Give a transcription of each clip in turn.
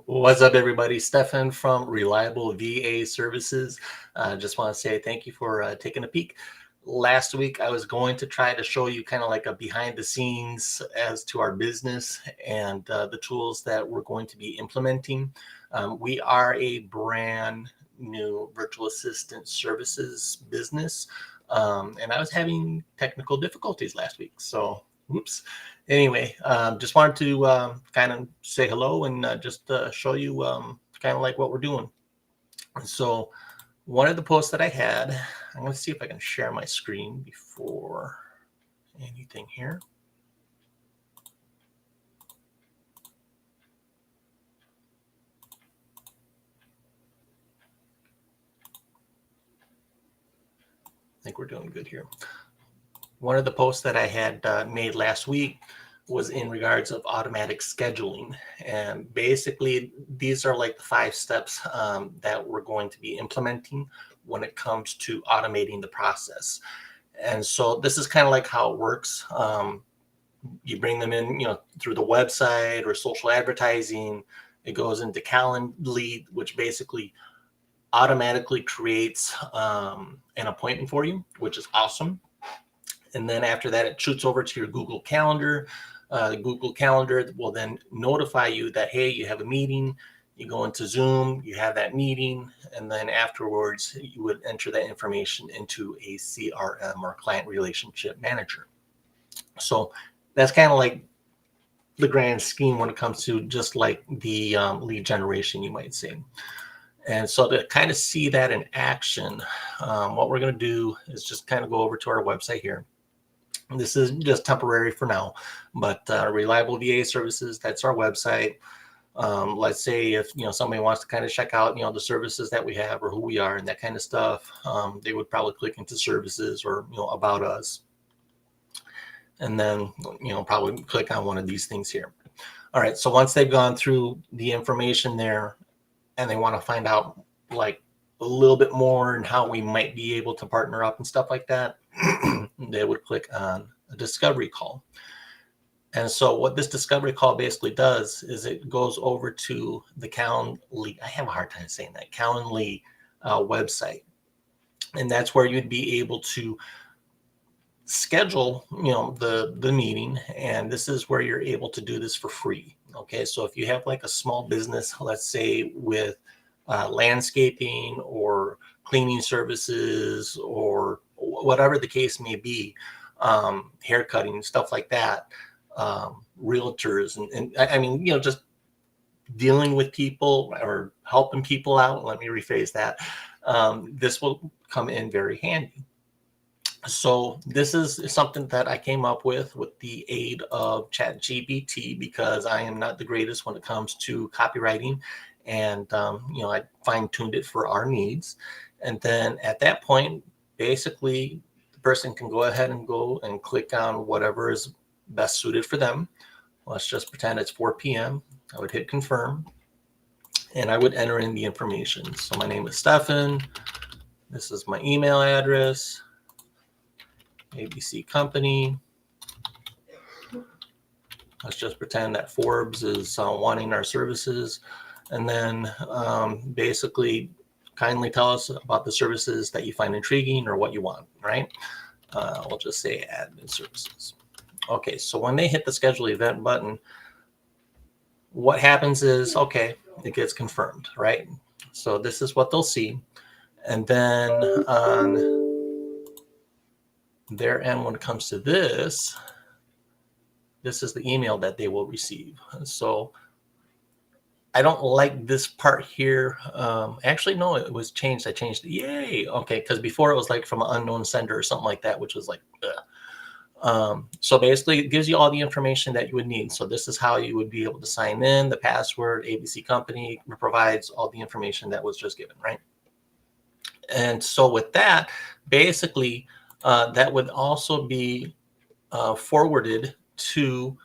What's up, everybody? Stefan from Reliable VA Services. Just want to say thank you for taking a peek. Last week, I was going to try to show you kind of like a behind the scenes as to our business and the tools that we're going to be implementing. We are a brand new virtual assistant services business, and I was having technical difficulties last week. So, whoops. Anyway, just wanted to kind of say hello and just show you kind of like what we're doing. So one of the posts that I had, I'm going to see if I can share my screen before anything here. I think we're doing good here. One of the posts that I had made last week was in regards of automatic scheduling. And basically, these are like the 5 steps that we're going to be implementing when it comes to automating the process. And so this is kind of like how it works. You bring them in, through the website or social advertising. It goes into Calendly, which basically automatically creates an appointment for you, which is awesome. And then after that, it shoots over to your Google Calendar. Google Calendar will then notify you that, hey, you have a meeting. You go into Zoom, you have that meeting, and then afterwards, you would enter that information into a CRM or client relationship manager. So that's kind of like the grand scheme when it comes to just like the lead generation, you might say. And so to kind of see that in action, what we're going to do is just kind of go over to our website here. This is just temporary for now, but Reliable VA Services, that's our website. Let's say if somebody wants to kind of check out the services that we have or who we are and that kind of stuff, they would probably click into services or about us, and then probably click on one of these things here. All right, so once they've gone through the information there and they want to find out like a little bit more and how we might be able to partner up and stuff like that, they would click on a discovery call. And so what this discovery call basically does is it goes over to the Calendly, I have a hard time saying that, Calendly website. And that's where you'd be able to schedule the meeting, and this is where you're able to do this for free. Okay, so if you have like a small business, let's say with landscaping or cleaning services or whatever the case may be, hair cutting, stuff like that, realtors, and I mean, just dealing with people or helping people out. Let me rephrase that. This will come in very handy. So this is something that I came up with the aid of ChatGPT, because I am not the greatest when it comes to copywriting, and I fine-tuned it for our needs. And then at that point, basically, the person can go ahead and go and click on whatever is best suited for them. Let's just pretend it's 4 p.m. I would hit confirm, and I would enter in the information. So my name is Stefan. This is my email address. ABC Company. Let's just pretend that Forbes is wanting our services, and then basically kindly tell us about the services that you find intriguing or what you want, right? We'll just say admin services. Okay, so when they hit the schedule event button, what happens is, okay, it gets confirmed, right? So this is what they'll see. And then on their end, when it comes to this is the email that they will receive. So I don't like this part here. Actually, no, it was changed. I changed it. Yay. Okay, because before it was like from an unknown sender or something like that, which was like, so basically it gives you all the information that you would need. So this is how you would be able to sign in, the password, ABC Company provides all the information that was just given, right? And so with that, basically, that would also be forwarded to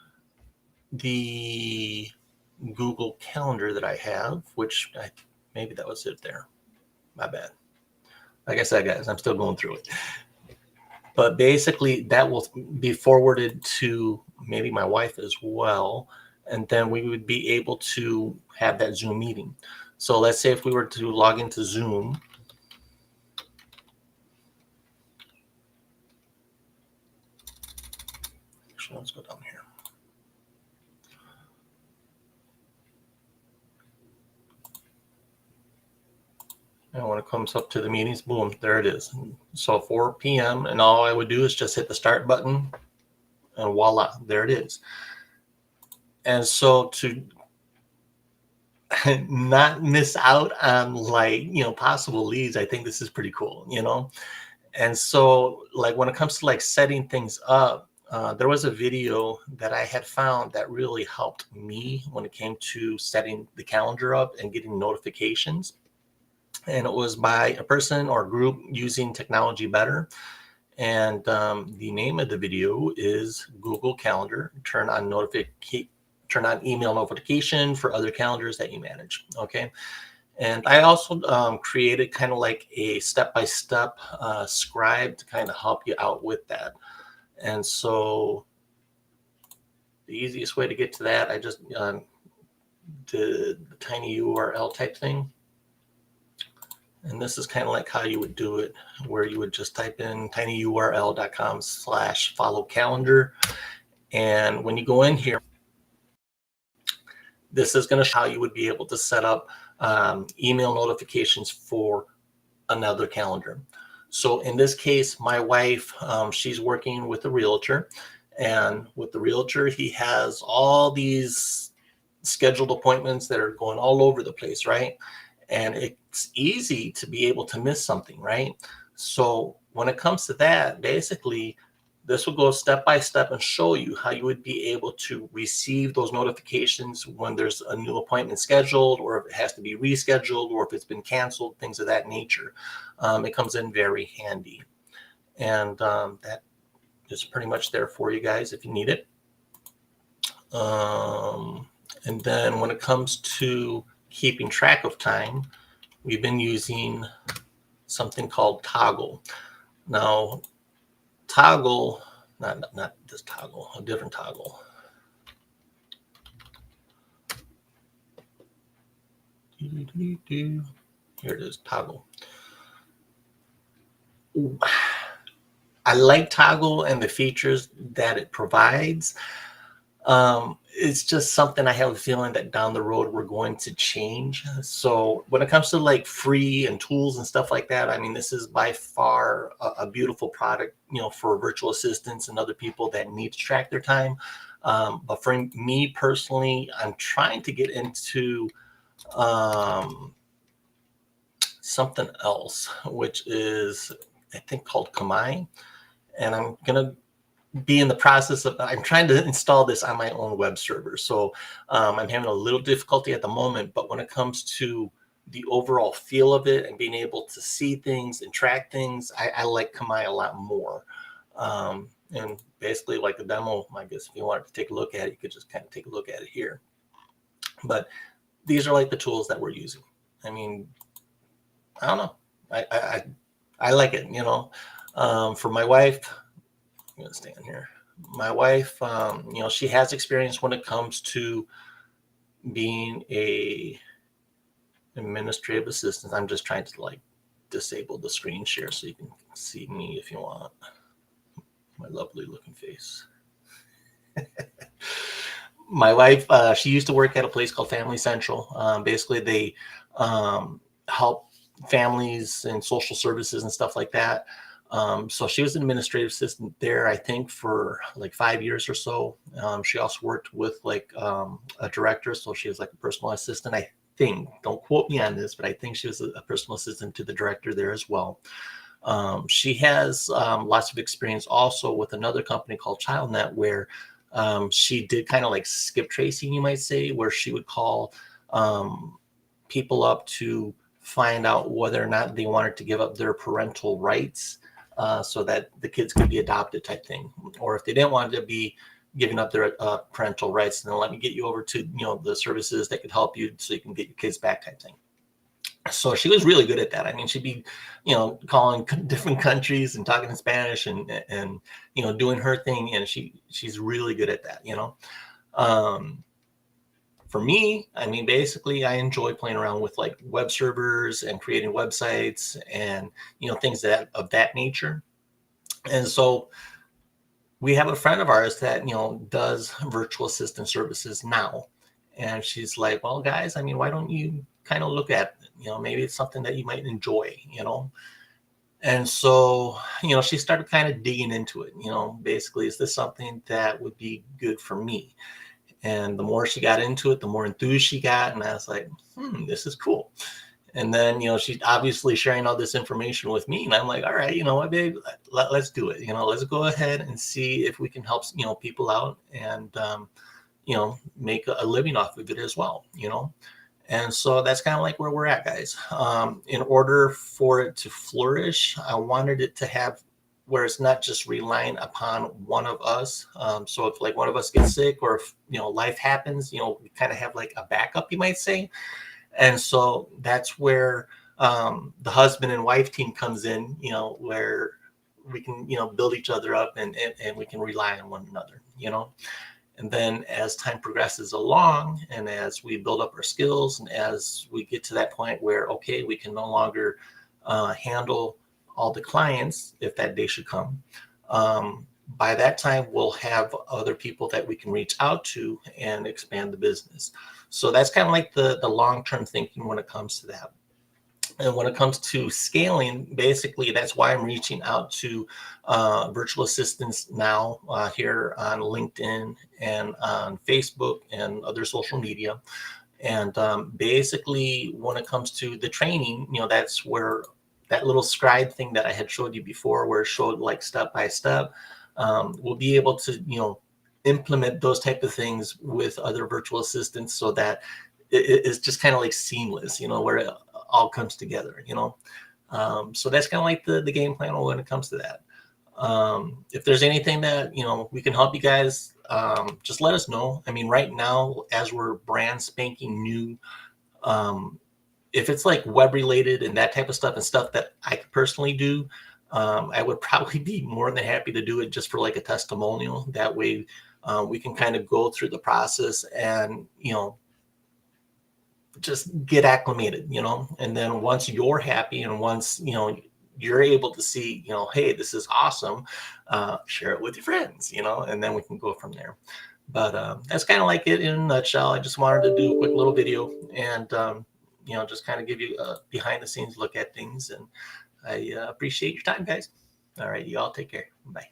the Google Calendar that I have, which maybe that was it there. My bad. Like I said, guys, I'm still going through it. But basically, that will be forwarded to maybe my wife as well. And then we would be able to have that Zoom meeting. So let's say if we were to log into Zoom. Actually, let's go down here. And when it comes up to the meetings, boom, there it is. So 4 p.m. and all I would do is just hit the start button and voila, there it is. And so to not miss out on possible leads, I think this is pretty cool, And so like when it comes to like setting things up, there was a video that I had found that really helped me when it came to setting the calendar up and getting notifications. And it was by a person or group using technology better. And the name of the video is Google Calendar, turn on email notification for other calendars that you manage. Okay. And I also created kind of like a step-by-step scribe to kind of help you out with that. And so the easiest way to get to that, I just did the tiny URL type thing. And this is kind of like how you would do it, where you would just type in tinyurl.com/follow calendar. And when you go in here, this is going to show how you would be able to set up email notifications for another calendar. So in this case, my wife, she's working with a realtor. And with the realtor, he has all these scheduled appointments that are going all over the place, right? And it's easy to be able to miss something, right? So when it comes to that, basically, this will go step by step and show you how you would be able to receive those notifications when there's a new appointment scheduled, or if it has to be rescheduled, or if it's been canceled, things of that nature. It comes in very handy. And that is pretty much there for you guys if you need it. And then when it comes to keeping track of time, we've been using something called Toggl. Now, Toggl, not this Toggl, a different Toggl. Here it is, Toggl. I like Toggl and the features that it provides. It's just something I have a feeling that down the road we're going to change. So when it comes to like free and tools and stuff like that, I mean, this is by far a beautiful product, for virtual assistants and other people that need to track their time. But for me personally, I'm trying to get into something else, which is, I think, called Kamai. And I'm going to be in the process of, I'm trying to install this on my own web server. So I'm having a little difficulty at the moment, but when it comes to the overall feel of it and being able to see things and track things, I like Kamai a lot more. And basically like the demo, I guess if you wanted to take a look at it, you could just kind of take a look at it here. But these are like the tools that we're using. I mean, I don't know. I like it, for my wife. I'm gonna stand here. My wife, she has experience when it comes to being a administrative assistant. I'm just trying to like disable the screen share so you can see me if you want. My lovely looking face. My wife, she used to work at a place called Family Central. Basically, they help families and social services and stuff like that. So she was an administrative assistant there, I think, for like 5 years or so. She also worked with like a director, so she was like a personal assistant, I think. Don't quote me on this, but I think she was a personal assistant to the director there as well. She has lots of experience also with another company called ChildNet, where she did kind of like skip tracing, you might say, where she would call people up to find out whether or not they wanted to give up their parental rights so that the kids could be adopted type thing. Or if they didn't want to be giving up their parental rights, then let me get you over to, the services that could help you so you can get your kids back type thing. So she was really good at that. I mean, she'd be, calling different countries and talking in Spanish and doing her thing. And she's really good at that, For me, I mean, basically, I enjoy playing around with like web servers and creating websites and, things of that nature. And so we have a friend of ours that, does virtual assistant services now. And she's like, well, guys, I mean, why don't you kind of look at, maybe it's something that you might enjoy, And so, she started kind of digging into it, basically, is this something that would be good for me? And the more she got into it, the more enthused she got. And I was like, this is cool. And then, she's obviously sharing all this information with me. And I'm like, all right, you know what, babe, let's do it. Let's go ahead and see if we can help, people out and, make a living off of it as well, And so that's kind of like where we're at, guys. In order for it to flourish, I wanted it to have where it's not just relying upon one of us. So if like one of us gets sick or if, life happens, we kind of have like a backup, you might say. And so that's where the husband and wife team comes in, where we can, build each other up and we can rely on one another, And then as time progresses along and as we build up our skills and as we get to that point where, okay, we can no longer handle all the clients, if that day should come, by that time, we'll have other people that we can reach out to and expand the business. So that's kind of like the long-term thinking when it comes to that. And when it comes to scaling, basically, that's why I'm reaching out to virtual assistants now here on LinkedIn and on Facebook and other social media. And basically, when it comes to the training, that's where that little scribe thing that I had showed you before, where it showed like step by step, we'll be able to, implement those type of things with other virtual assistants so that it's just kind of like seamless, where it all comes together, So that's kind of like the game plan when it comes to that. If there's anything that, we can help you guys, just let us know. I mean, right now, as we're brand spanking new, if it's like web related and that type of stuff and stuff that I could personally do, I would probably be more than happy to do it just for like a testimonial. That way we can kind of go through the process and, just get acclimated, and then once you're happy and once, you're able to see, hey, this is awesome, share it with your friends, and then we can go from there. But that's kind of like it in a nutshell. I just wanted to do a quick little video and, just kind of give you a behind the scenes look at things. And I appreciate your time, guys. All right. You all take care. Bye.